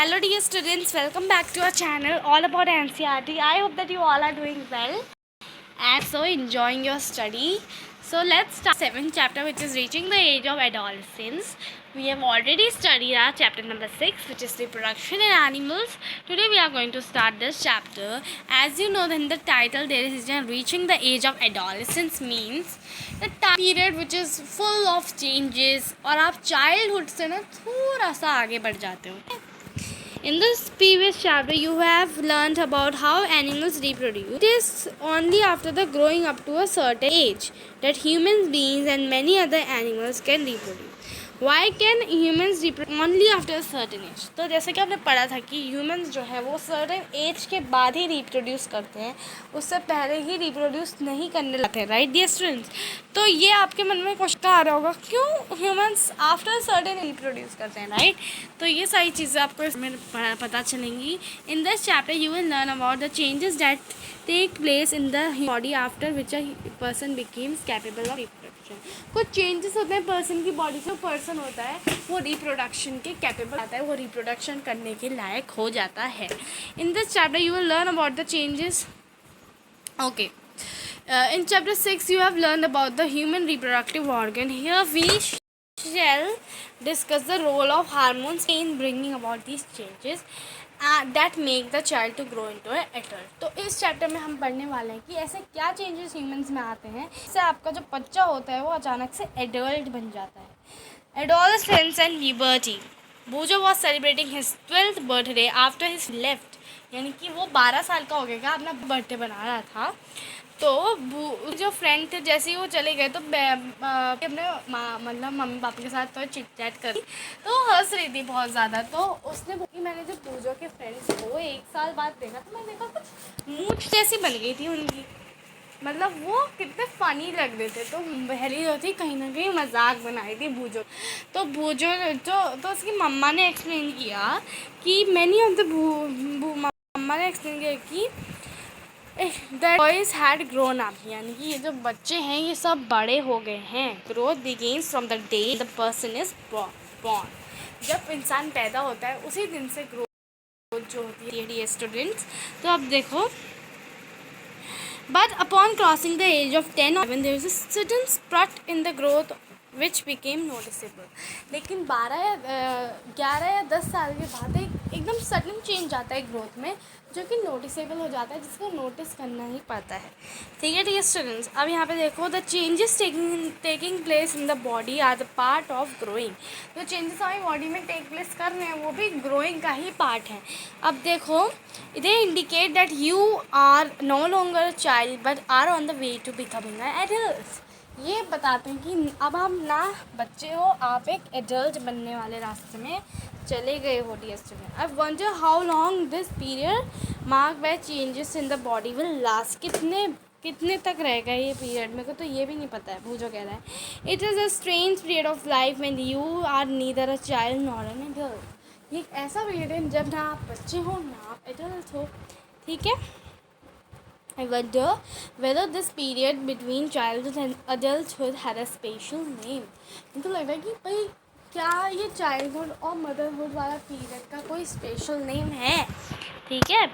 Hello dear students, welcome back to our channel all about NCERT. I hope that you all are doing well and so enjoying your study. So let's start 7th chapter, which is reaching the age of adolescence. We have already studied our chapter number 6, which is reproduction in animals. Today we are going to start this chapter. As you know, in the title there is reaching the age of adolescence means the time period which is full of changes और आप childhood से ना थोड़ा सा आगे बढ़ जाते हो. In this previous chapter, you have learned about how animals reproduce. It is only after the growing up to a certain age that human beings and many other animals can reproduce. Why can humans reproduce only after a certain age? तो जैसे कि आपने पढ़ा था कि humans जो है वो certain age के बाद ही reproduce करते हैं, उससे पहले ही reproduce नहीं करने लगते हैं, right dear students? तो ये आपके मन में क्वेश्चन आ रहा होगा, क्यों humans after certain reproduce करते हैं, right? तो ये सारी चीज़ें आपको इसमें पता चलेंगी. In this chapter you will learn about the changes that take place in the body after which a person becomes capable of reproduction. कुछ चेंजेस होते हैं पर्सन की बॉडी से. पर्सन होता है वो रिप्रोडक्शन के कैपेबल आता है, वो रिप्रोडक्शन करने के लायक हो जाता है. In this chapter you will learn about the changes. Okay, in chapter 6 you have learned about the human reproductive organ. Here we shall discuss the role of hormones in bringing about these changes that make the child to grow into an adult. तो इस chapter में हम पढ़ने वाले हैं कि ऐसे क्या चेंजेस ह्यूमंस में आते हैं इससे आपका जो बच्चा होता है वो अचानक से एडल्ट बन जाता है. Adolescence and puberty. Bujo was celebrating his 12th birthday after his left, यानी कि वो 12 साल का हो गया, अपना बर्थडे बना रहा था. तो जो फ्रेंड थे जैसे ही वो चले गए तो अपने मतलब मम्मी पापा के साथ तो चिट चैट करी, तो हंस रही थी बहुत ज़्यादा. तो उसने बोली मैंने जब पूजो के फ्रेंड्स को 1 साल बाद देखा तो मैंने देखा कुछ मूंछ जैसी बन गई थी उनकी, मतलब वो कितने फ़नी लग रहे थे. तो पहली जो थी कहीं ना कहीं मजाक बनाई थी बूजो. तो बूजो तो उसकी मम्मा ने एक्सप्लेन किया कि मैनी ऑफ द मम्मा ने एक्सप्लेन किया कि that boys had grown up, यानी कि ये जो बच्चे हैं ये सब बड़े हो गए हैं. Growth begins from the day the person is born. जब इंसान पैदा होता है उसी दिन से ग्रोथ जो होती है डियर स्टूडेंट्स. तो अब देखो, but upon crossing the age of 10 or 11 there is a certain spurt in the growth which became noticeable. लेकिन 11 या 10 साल के बाद एकदम सडन चेंज आता है ग्रोथ में जो कि नोटिसेबल हो जाता है, जिसको नोटिस करना ही पड़ता है. ठीक है डियर स्टूडेंट्स, अब यहाँ पे देखो the changes taking place in the body are the part of growing. जो चेंजेस हमारी बॉडी में टेक प्लेस कर रहे हैं वो भी ग्रोइंग का ही पार्ट है. अब देखो, they indicate that you are no longer a child but are on the way to becoming a adult. ये बताते हैं कि अब आप ना बच्चे हो, आप एक एडल्ट बनने वाले रास्ते में चले गए हो dear student. I wonder how long this period mark by changes in the body will last. कितने तक रहेगा ये पीरियड, मेरे को तो ये भी नहीं पता है. भूजो कह रहा है it is a strange period of life when you are neither a child nor an adult. ये एक ऐसा पीरियड है जब ना आप बच्चे हो ना आप एडल्ट हो. ठीक है, I wonder whether this period between childhood and adulthood had a special name. मुझे लग रहा है कि भाई क्या ये चाइल्डहुड और मदरहुड वाला पीरियड का कोई स्पेशल नेम है. ठीक है,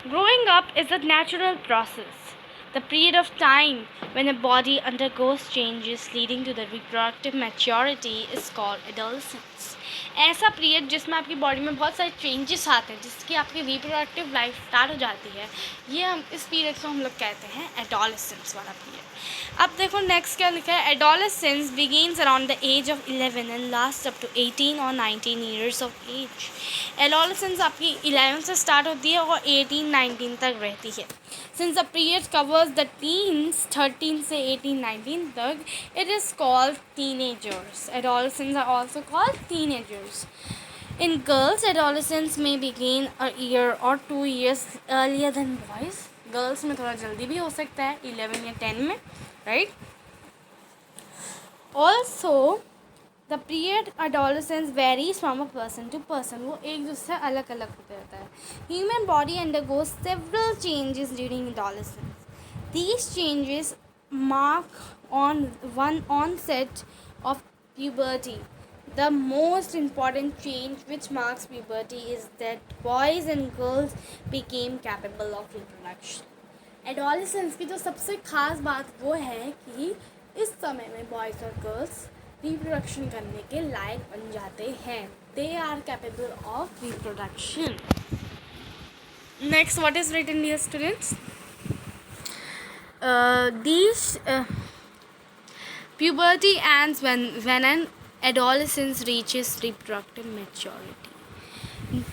growing up is a natural process. The period of time when a body undergoes changes leading to the reproductive maturity is called adolescence. ऐसा पीरियड जिसमें आपकी बॉडी में बहुत सारे चेंजेस आते हैं, जिसकी आपकी रिप्रोडक्टिव लाइफ स्टार्ट हो जाती है, ये हम इस पीरियड को हम लोग कहते हैं एडोलेसेंस वाला पीरियड. अब देखो नेक्स्ट क्या लिखा है. Adolescence begins around the age of 11 and last up to 18 और 19 ईयर्स ऑफ एज. एडोलेसेंस आपकी 11 से स्टार्ट होती है और 18-19 तक रहती है. Since the period covers the teens 13 से 18-19 तक, it is called teenagers. Adolescents are also called teenagers. In girls, adolescence may begin a year or 2 years earlier than boys. Girls में थोड़ा जल्दी भी हो सकता है 11 या 10 में, right? Also, the period adolescence varies from a person to person. वो एक दूसरे अलग अलग होते रहता है. Human body undergoes several changes during adolescence. These changes mark on one onset of puberty. The most important change which marks puberty is that boys and girls became capable of reproduction. Adolescence की जो सबसे खास बात वो है कि इस समय में बॉयज़ और गर्ल्स रिप्रोडक्शन करने के लायक बन जाते हैं. They are capable of reproduction. Next, what is written, dear students? Puberty ends when an adolescence reaches reproductive maturity.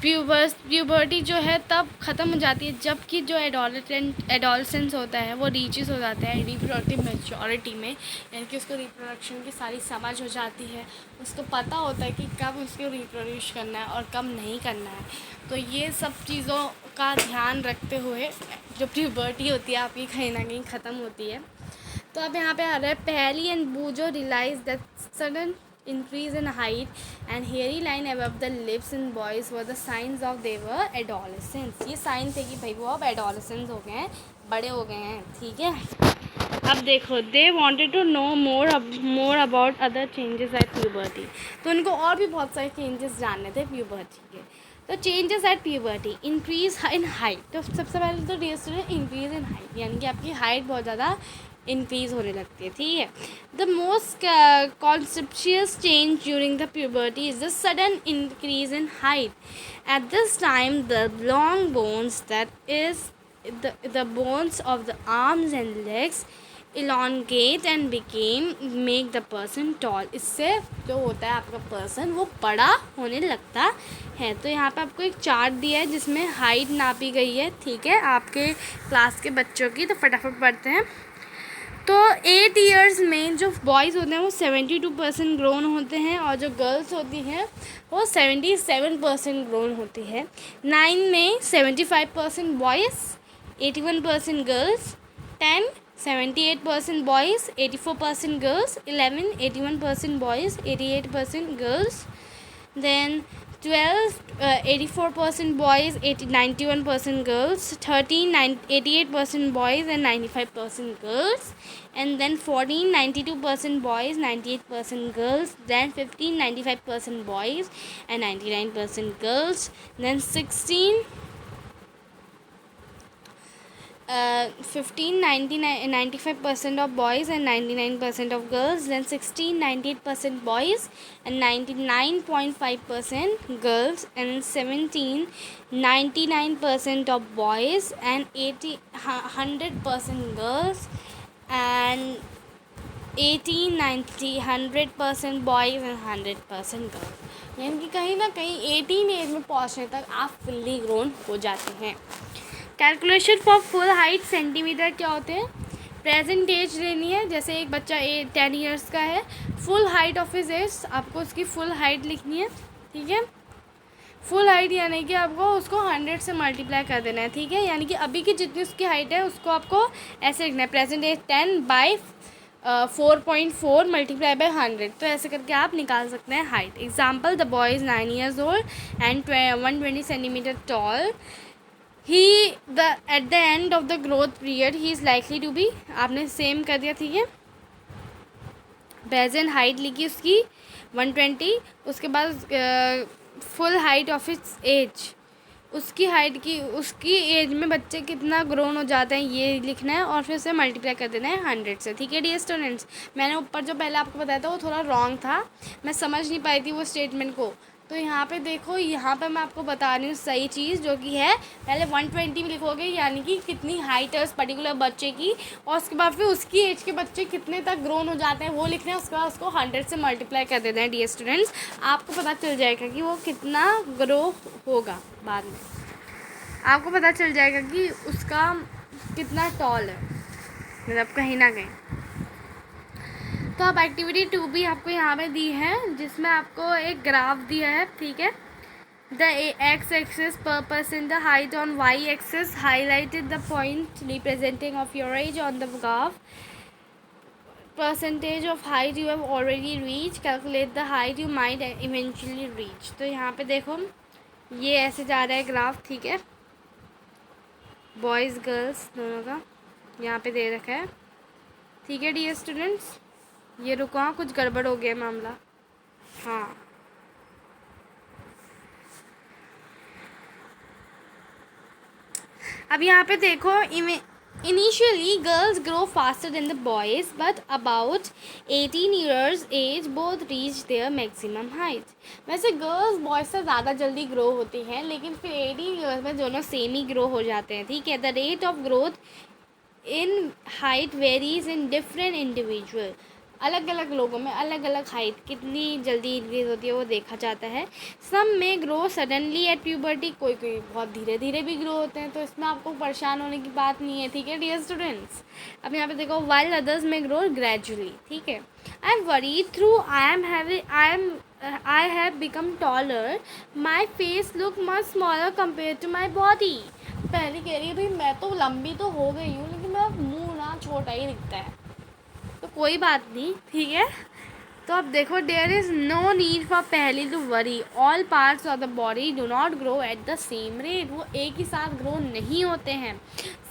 Puberty जो है तब ख़त्म हो जाती है जबकि जो एडोलसेंस होता है वो रीचेस हो जाता है रिप्रोडक्टिव मैच्योरिटी में, यानी कि उसको रिप्रोडक्शन की सारी समझ हो जाती है, उसको पता होता है कि कब उसको रिप्रोड्यूस करना है और कब नहीं करना है. तो ये सब चीज़ों का ध्यान रखते हुए जो प्यूबर्टी होती है आपकी कहीं ना कहीं ख़त्म होती है. तो अब यहाँ पे आ रहा है Paheli and Boojho realize that sudden increase in height and hairy line above the lips in boys were the signs of they were adolescents. ये साइन थे कि भाई वो अब adolescents हो गए हैं, बड़े हो गए हैं. ठीक है, अब देखो they wanted to know more about other changes at puberty. तो उनको और भी बहुत सारे changes जानने थे puberty के. तो changes at puberty, increase in height. तो सबसे पहले तो dear student increase in height, यानी कि आपकी हाइट बहुत ज़्यादा इंक्रीज़ होने लगती है. ठीक है, the most conspicuous change during the puberty is the sudden increase in height. At this time the long bones that is the bones of the arms and legs elongate and make the person tall. इससे जो होता है आपका person वो बड़ा होने लगता है. तो यहाँ पे आपको एक चार्ट दिया है जिसमें हाइट नापी गई है. ठीक है, आपके क्लास के बच्चों की. तो फटाफट पढ़ते हैं. तो 8 ईयर्स में जो बॉयज़ होते हैं वो 72% ग्रोन होते हैं और जो गर्ल्स होती हैं वो 77% ग्रोन होती है. 9 में 75% boys, 81% girls. 10 78% boys, 84% girls. 11 81% boys, 88% girls. Then 12 84% boys, 91% girls. 13 88% boys and 95% girls. And then 14 92% boys, 98% girls. Then 15 95% boys and 99% girls. Then 16 15 95% of boys and 99% of girls. Then 16 98% boys and 99.5% girls. And 17 99% of boys and 100% girls. And 18 90 100% boys and 100% girls. यानी कि कहीं ना कहीं 18 as में पहुंचने तक आप fully grown हो जाते हैं. Calculation for full height centimetre क्या होते हैं? प्रेजेंट एज लेनी है. जैसे एक बच्चा 10 ईयर्स का है, full height of his age आपको उसकी फुल हाइट लिखनी है. ठीक है, फुल हाइट यानी कि आपको उसको 100 से मल्टीप्लाई कर देना है. ठीक है, यानी कि अभी की जितनी उसकी हाइट है उसको आपको ऐसे लिखना है, प्रेजेंट एज 10/4.4 मल्टीप्लाई बाई 100. तो ऐसे करके आप निकाल सकते हैं height. Example, the boy is 9 years old and 120 centimetre toll. at the end of the growth period he is likely to be, आपने सेम कर दिया. ठीक है, प्रेजेंट हाइट लिखी उसकी 120. उसके बाद full height of its age, उसकी हाइट की उसकी एज में बच्चे कितना ग्रोन हो जाते हैं ये लिखना है और फिर उसे मल्टीप्लाई कर देना है 100 से. ठीक है डियर स्टूडेंट्स, मैंने ऊपर जो पहले आपको बताया था वो थोड़ा रॉन्ग था, मैं समझ नहीं पाई थी वो स्टेटमेंट को. तो यहाँ पे देखो, यहाँ पे मैं आपको बता रही हूँ सही चीज़ जो कि है. पहले 120 में लिखोगे यानी कि कितनी हाइट है उस पर्टिकुलर बच्चे की, और उसके बाद फिर उसकी एज के बच्चे कितने तक ग्रोन हो जाते हैं वो लिखना है. उसके बाद उसको 100 से मल्टीप्लाई कर देना है. डियर स्टूडेंट्स, आपको पता चल जाएगा कि वो कितना ग्रो होगा. बाद में आपको पता चल जाएगा कि उसका कितना टॉल है, मतलब कहीं ना कहीं. तो अब एक्टिविटी 2 भी आपको यहाँ पे दी है जिसमें आपको एक ग्राफ दिया है. ठीक है, the X axis purpose in the height on Y axis highlighted the point representing of your age on the graph. Percentage of height you have already reach, calculate the height you might eventually reach. तो यहाँ पे देखो ये ऐसे जा रहा है graph. ठीक है, बॉयज़ गर्ल्स दोनों का यहाँ पे दे रखा है. ठीक है डियर स्टूडेंट्स, ये रुको, हाँ कुछ गड़बड़ हो गया मामला. हाँ अब यहाँ पे देखो, initially girls grow faster than the boys, but about 18 years age both reach their maximum height. वैसे गर्ल्स बॉयज़ से ज़्यादा जल्दी ग्रो होती हैं, लेकिन फिर 18 ईयर्स में दोनों सेम ही ग्रो हो जाते हैं, ठीक है। The rate of growth in height varies in different individual. अलग अलग लोगों में अलग अलग हाइट कितनी जल्दी इंक्रीज होती है वो देखा जाता है। सम में ग्रो सडनली एट प्यूबर्टी, कोई कोई बहुत धीरे धीरे भी ग्रो होते हैं, तो इसमें आपको परेशान होने की बात नहीं है, ठीक है डियर स्टूडेंट्स। अब यहाँ पे देखो, वाइल अदर्स में ग्रो ग्रेजुअली, ठीक है। I am worried through I have become taller, my face look much smaller compare to my body. पहले कह रही है भाई मैं तो लंबी तो हो गई हूँ, लेकिन मेरा मुंह ना छोटा ही दिखता है, तो कोई बात नहीं, ठीक है। तो अब देखो, there is no need for पहली to worry, all parts of the body do not grow at the same rate. वो एक ही साथ ग्रो नहीं होते हैं।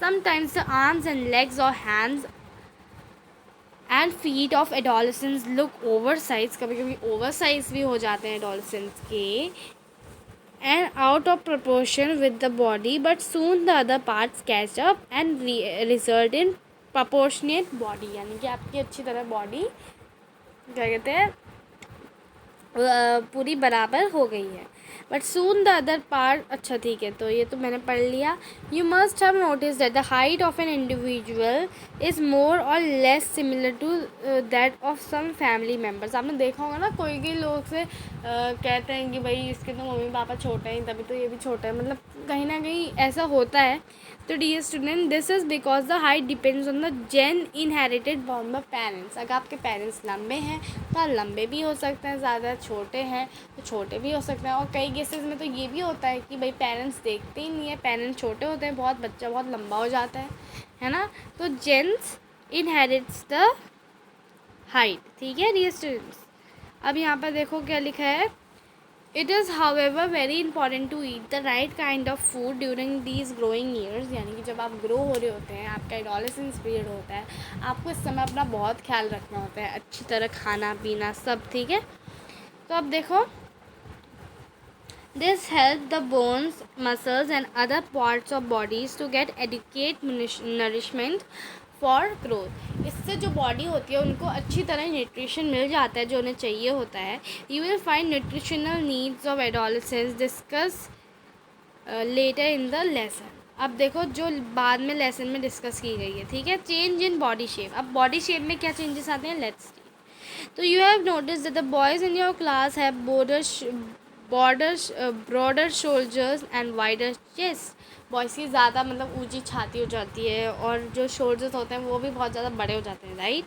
Sometimes the arms and legs और hands and feet of adolescents look over size, कभी कभी ओवर साइज भी हो जाते हैं एडोलेसेंट्स के, and out of proportion with the body, but soon the other parts catch up and result in proportionate body, यानी कि आपकी अच्छी तरह बॉडी क्या कहते हैं पूरी बराबर हो गई है। But soon the other part, अच्छा ठीक है, तो ये तो मैंने पढ़ लिया। You must have notice that the height of an individual is more और less similar to that of some family members. आपने देखा होगा ना, कोई कोई लोग से कहते हैं कि भाई इसके तो मम्मी पापा छोटे हैं, तभी तो ये भी छोटा है, मतलब कहीं ना कहीं ऐसा होता है। तो dear student, this is because the height depends on the gene inherited from the parents. अगर आपके पेरेंट्स लंबे हैं तो आप लंबे भी हो सकते हैं, ज़्यादा छोटे हैं तो छोटे भी हो सकते हैं। और कई केसेस में तो ये भी होता है कि भाई पेरेंट्स देखते ही नहीं है, पेरेंट्स छोटे होते हैं बहुत, बच्चा बहुत लंबा हो जाता है ना। तो जेन्स इनहेरिट्स द हाइट, ठीक है डियर स्टूडेंट्स। अब यहाँ पर देखो क्या लिखा है, it is however very important to eat the right kind of food during these growing years, यानी कि जब आप ग्रो हो रहे होते हैं, आपका एडोलेसेंस पीरियड होता है, आपको इस समय अपना बहुत ख्याल रखना होता है, अच्छी तरह खाना पीना सब, ठीक है। तो अब देखो, this help the bones muscles and other parts of bodies to get adequate nourishment for growth. इससे जो बॉडी होती है उनको अच्छी तरह न्यूट्रिशन मिल जाता है जो उन्हें चाहिए होता है। You will find nutritional needs of adolescence discuss later in the lesson. अब देखो जो बाद में लेसन में डिस्कस की गई है, ठीक है। चेंज इन बॉडी शेप, अब बॉडी शेप में क्या चेंजेस आते हैं, लेट्स सी। तो you have notice that the boys in your class have broader shoulders and wider chest. Boys की ज़्यादा मतलब ऊंची छाती हो जाती है, और जो शोल्डर्स होते हैं वो भी बहुत ज़्यादा बड़े हो जाते हैं, राइट।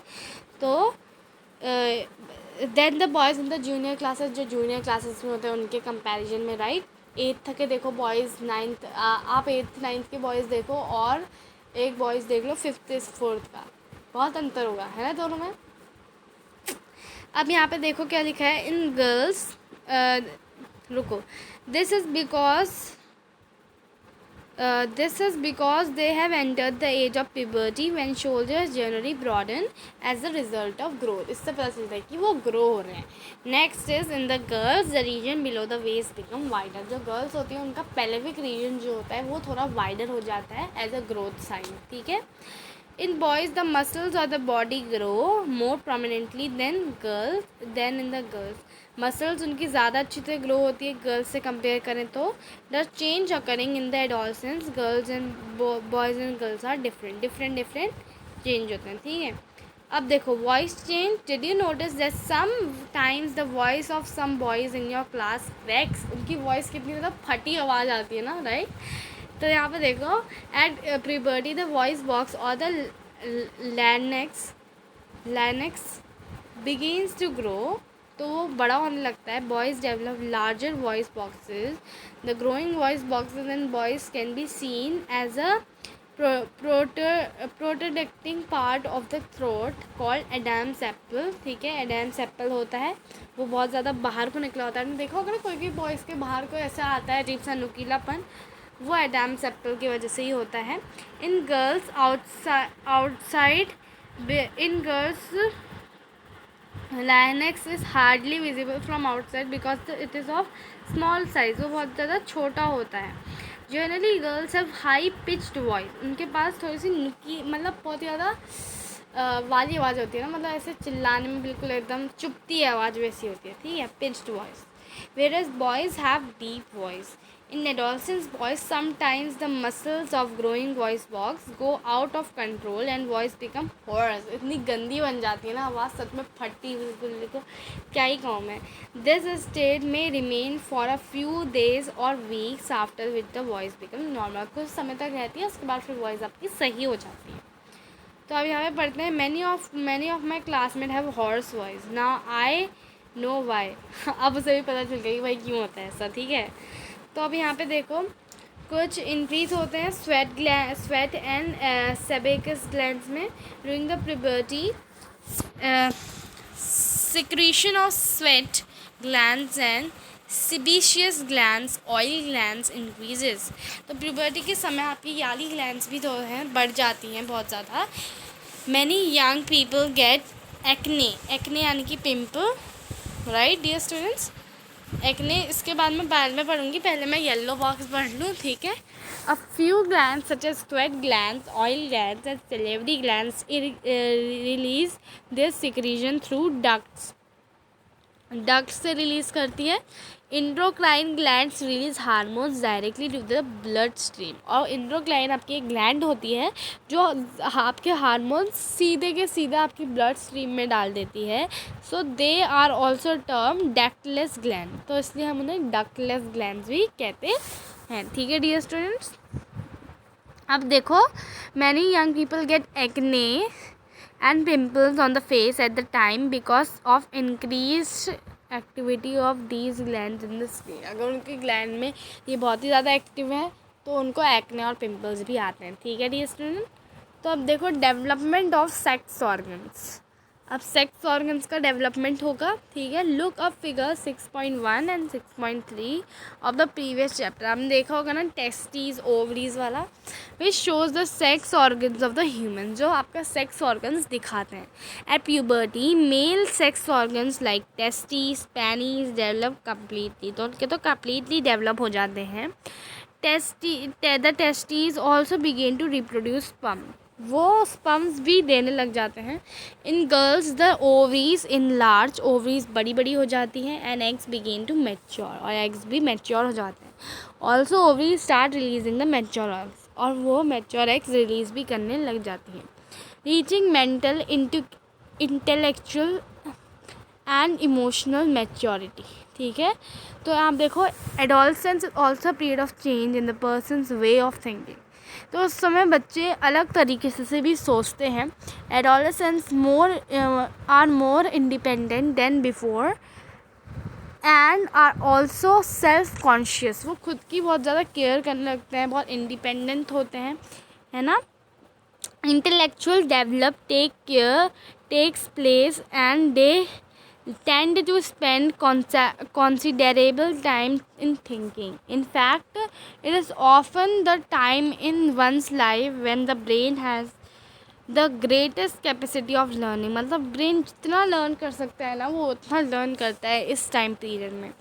तो then the boys in the junior classes, जो जूनियर क्लासेस में होते हैं उनके कंपैरिजन में, राइट। 8th के देखो बॉयज़, 9th आप 8th 9th के बॉयज़ देखो, और एक बॉयज़ देख लो 5th 4th का, बहुत अंतर होगा, है ना दोनों में। अब यहाँ पे देखो क्या लिखा है, इन गर्ल्स, रुको, this is because they have entered the age of puberty when shoulders generally broaden as the result of growth. इससे पता चलता है कि वो ग्रो हो रहे हैं। Next is in the girls the region below the waist become wider. जो गर्ल्स होती हैं उनका पेल्विक रीजन जो होता है वो थोड़ा वाइडर हो जाता है एज अ ग्रोथ साइन, ठीक है। In boys, the muscles of the body grow more prominently than in the girls. Muscles उनकी ज़्यादा अच्छी तरह ग्रो होती है गर्ल्स से कंपेयर करें तो। The change occurring in the adolescence, girls and boys and girls are different change होते हैं, ठीक है। अब देखो voice change, did you notice that sometimes the voice of some boys in your class cracks. उनकी voice कितनी ज़्यादा फटी आवाज़ आती है ना, राइट। तो यहाँ पे देखो, at puberty the voice box और the larynx begins to grow, तो वो बड़ा होने लगता है। Boys develop larger voice boxes, the growing voice boxes in boys can be seen as a protecting part of the throat called Adam's apple, ठीक है। Adam's apple होता है वो बहुत ज़्यादा बाहर को निकला होता है। देखा होगा ना कोई भी बॉयज़ के बाहर को ऐसा आता है अजीब सा नुकीलापन, वो एडम्स एप्पल की वजह से ही होता है। In girls outside in girls Linux is hardly visible from outside because it is of small size, वो बहुत ज़्यादा छोटा होता है। Generally girls have high pitched voice, उनके पास थोड़ी सी नुकी मतलब बहुत ज़्यादा वाली आवाज़ होती है ना, मतलब ऐसे चिल्लाने में बिल्कुल एकदम चुपती आवाज़ वैसी होती है, ठीक है, pitched voice. Whereas boys have deep voice. In adolescence, boys sometimes the muscles of growing voice box go out of control and voice become hoarse. इतनी गंदी बन जाती है ना आवाज़, सच में फटती बिल्कुल, देखो क्या ही कहूँ मैं. This state may remain for a few days or weeks after which the voice become normal. कुछ समय तक रहती है, उसके बाद फिर वॉइस आपकी सही हो जाती है. तो अब यहाँ पे पढ़ते हैं. many of my classmates have hoarse voice. Now I know why. अब उसे भी पता चल गया कि भाई क्यों होता है ऐसा, ठीक है. तो अब यहाँ पे देखो कुछ इंक्रीज होते हैं स्वेट एंड सेबेकस ग्लैंड्स में during the puberty. Secretion of sweat glands and sebaceous glands, oil glands increases. तो प्यूबर्टी के समय आपकी याली ग्लैंड्स भी तो हैं, बढ़ जाती हैं बहुत ज़्यादा. Many young people get acne यानी कि pimple, right dear students. Acne इसके बाद मैं बाद में पढ़ूंगी, पहले मैं येलो बॉक्स पढ़ लूँ, ठीक है. A few glands such as sweat glands, oil glands and salivary glands release their secretion through ducts. से रिलीज़ करती है. Endocrine glands release hormones directly to the blood stream. और इंड्रोक्राइन आपकी एक ग्लैंड होती है जो आपके हार्मोन्स सीधे के सीधे आपकी ब्लड स्ट्रीम में डाल देती है. So they are also term ductless gland. तो इसलिए हम उन्हें डक्टलेस ग्लैंड भी कहते हैं, ठीक है डियर स्टूडेंट्स. अब देखो many young people get acne and pimples on the face at the time because of increased activity of these glands in the skin. अगर उनकी ग्लैंड में ये बहुत ही ज़्यादा एक्टिव है तो उनको एक्ने और पिंपल्स भी आते हैं, ठीक है डियर स्टूडेंट. तो अब देखो डेवलपमेंट ऑफ सेक्स ऑर्गन्स. अब सेक्स ऑर्गन्स का डेवलपमेंट होगा, ठीक है. Look up figure 6.1 and 6.3 of the previous chapter. हमने देखा होगा ना टेस्टीज ओवरीज वाला, which shows the sex organs of the human, जो आपका सेक्स ऑर्गन्स दिखाते हैं. At puberty male sex organs like testes penis develop completely. तो उनके तो कम्प्लीटली डेवलप हो जाते हैं. The testes also begin to reproduce sperm. वो स्पर्म्स भी देने लग जाते हैं. In girls the ovaries in large, ovaries बड़ी बड़ी हो जाती हैं. And eggs begin to mature, और एग्स भी मैच्योर हो जाते हैं. Also ovaries start releasing the mature eggs, और वो मैच्योर एग्स रिलीज़ भी करने लग जाती हैं. Reaching mental intellectual and emotional maturity, ठीक है. तो आप देखो adolescence is also period of change in the persons way of thinking. तो उस समय बच्चे अलग तरीके से भी सोचते हैं. Adolescents are more independent than before and are also self conscious. वो खुद की बहुत ज़्यादा केयर करने लगते हैं, बहुत इंडिपेंडेंट होते हैं, है ना. Intellectual develop takes place and they tend to spend considerable time in thinking. In fact, it is often the time in one's life when the brain has the greatest capacity of learning. मतलब brain जितना learn कर सकता है ना वो उतना learn करता है इस टाइम पीरियड में.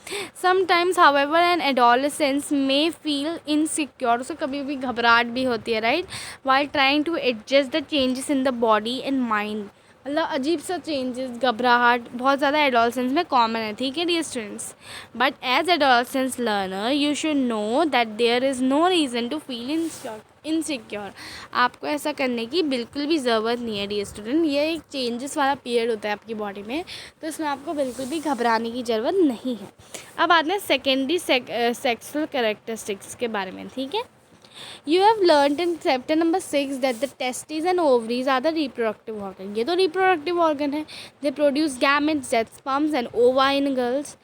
Sometimes however an adolescent may feel insecure. उसे कभी भी घबराहट भी होती है, right, while trying to adjust the changes in the body and mind. मतलब अजीब सा चेंजेस, घबराहट बहुत ज़्यादा एडोलसेंस में कॉमन है, ठीक है dear students. But as adolescent learner you should know that there is no reason to feel insecure. आपको ऐसा करने की बिल्कुल भी ज़रूरत नहीं है डियर स्टूडेंट. ये एक चेंजेस वाला पीरियड होता है आपकी बॉडी में, तो इसमें आपको बिल्कुल भी घबराने की ज़रूरत नहीं है. अब आते हैं सेकेंडरी सेक्सुअल कैरेक्टरिस्टिक्स के बारे में, ठीक है. You have learned in chapter number 6 that the testes and ovaries are the reproductive organ. ये तो reproductive organ है. They produce gametes, that sperms and ova in girls.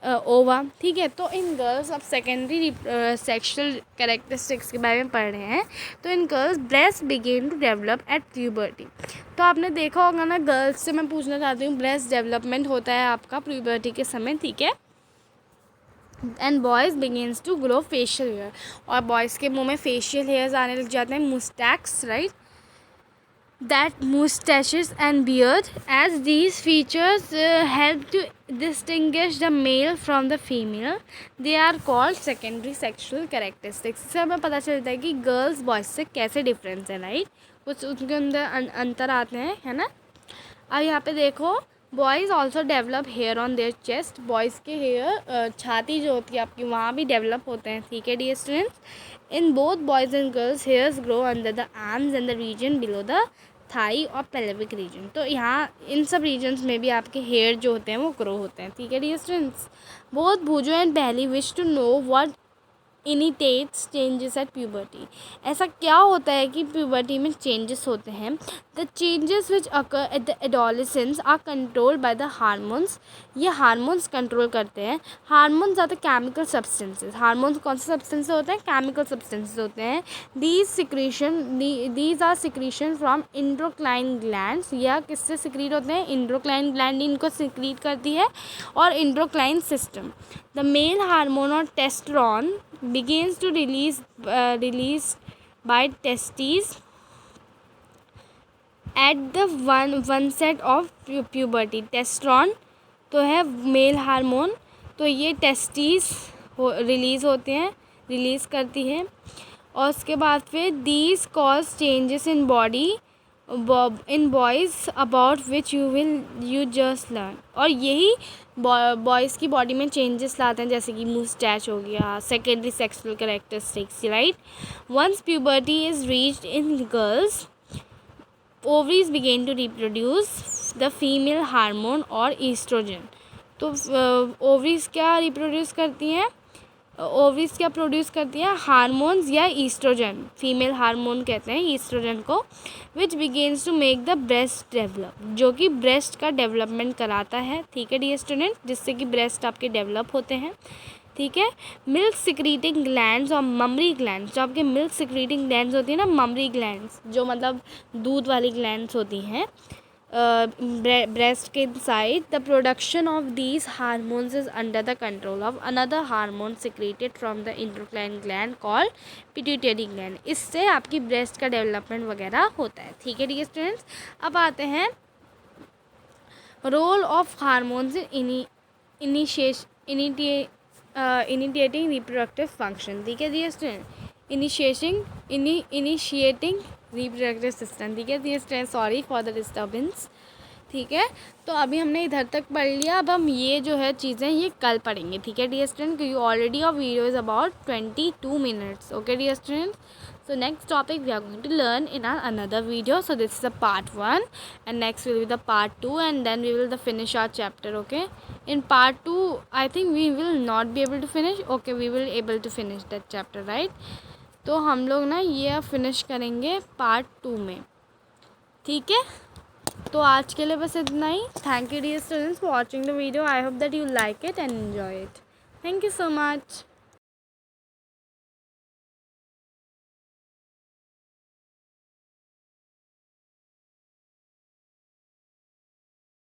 ओवा, ठीक है. तो इन गर्ल्स अब सेकेंडरी सेक्शुअल कैरेक्टरिस्टिक्स के बारे में पढ़ रहे हैं. तो in girls breast begin to develop at puberty. तो आपने देखा होगा ना, गर्ल्स से मैं पूछना चाहती हूँ, ब्रेस्ट डेवलपमेंट होता है आपका प्यूबर्टी के समय, ठीक है. And boys begins to grow facial hair, और बॉयज़ के मुंह में फेशियल हेयर्स आने लग जाते हैं, mustaches, right. that mustaches and beard, as these features help to distinguish the male from the female. They are called secondary sexual characteristics. इससे हमें पता चलता है कि गर्ल्स बॉयज़ से कैसे डिफरेंस है, राइट. कुछ उनके अंदर अंतर आते हैं, है ना. अब यहाँ पे देखो, boys also develop hair on their chest. Boys के हेयर छाती जो होती है आपकी वहाँ भी डेवलप होते हैं. ठीक है dear students. In both boys and girls hairs grow under the arms and the region below the thigh और पेल्विक रीजन. तो यहाँ इन सब रीजन्स में भी आपके हेयर जो होते हैं वो ग्रो होते हैं. ठीक है डियर स्टूडेंट्स. बोथ भूजो एंड पहली wish to know what initiates changes at puberty. ऐसा क्या होता है कि प्यूबर्टी में चेंजेस होते हैं. The changes which occur at the adolescence are controlled by the hormones. ये हार्मोन्स कंट्रोल करते हैं. Hormones are the chemical substances. Hormones कौन से सब्सटेंस होते हैं? केमिकल सब्सटेंसेस होते हैं. These are secretion from endocrine glands. यह किससे सिक्रीट होते हैं? इंड्रोक्लाइन ग्लैंड इनको सिक्रीट करती है और इंड्रोक्लाइन सिस्टम. द मेल हार्मोन और testosterone begins to release by testes at the one set of puberty. Testosterone तो है मेल हार्मोन, तो ये टेस्टिस रिलीज़ होते हैं, रिलीज़ करती है. और उसके बाद फिर these cause changes in body in boys about which you just learn. और यही बॉयज़ की बॉडी में चेंजेस लाते हैं, जैसे कि मुस्टैच हो गया, secondary sexual characteristics, right. Once puberty is reached in girls, ovaries begin to reproduce the female hormone और ईस्ट्रोजन. तो ओवरीज क्या रिप्रोड्यूस करती हैं? ओवरीज क्या प्रोड्यूस करती हैं? हार्मोन्स या ईस्ट्रोजन. फीमेल हार्मोन कहते हैं ईस्ट्रोजन को. Which begins to make the breast develop, जो कि ब्रेस्ट का डेवलपमेंट कराता है. ठीक है डियर स्टूडेंट, जिससे कि ब्रेस्ट आपके डेवलप होते हैं. ठीक है. मिल्क सिक्रीटिंग ग्लैंड्स और ममरी ग्लैंड्स. जो आपके मिल्क सिक्रीटिंग ग्लैंड्स होती है ना, ममरी ग्लैंड्स, जो मतलब दूध वाली ग्लैंड्स होती हैं ब्रेस्ट के साइड. The production of these hormones is under the control of another hormone secreted from the endocrine gland called pituitary gland. इससे आपकी ब्रेस्ट का डेवलपमेंट वगैरह होता है. ठीक है डियर स्टूडेंट्स. अब आते हैं role of hormones in initiating reproductive function. ठीक है dear student. Initiating reproductive system. ठीक है dear student, sorry for the disturbance. ठीक है. तो अभी हमने इधर तक पढ़ लिया. अब हम ये जो है चीज़ें ये कल पढ़ेंगे. ठीक है डियर स्टूडेंट, क्योंकि already our video is about 22 minutes. Okay dear students. So next topic we are going to learn in our another video. So this is the part 1 and next will be the part 2 and then we will finish our chapter. Okay. In part 2 I think we will not be able to finish. Okay, we will able to finish that chapter, right. तो हम लोग ना ये finish करेंगे part 2 में. ठीक है. तो आज के लिए बस इतना ही. Thank you dear students for watching the video. I hope that you like it and enjoy it. Thank you so much.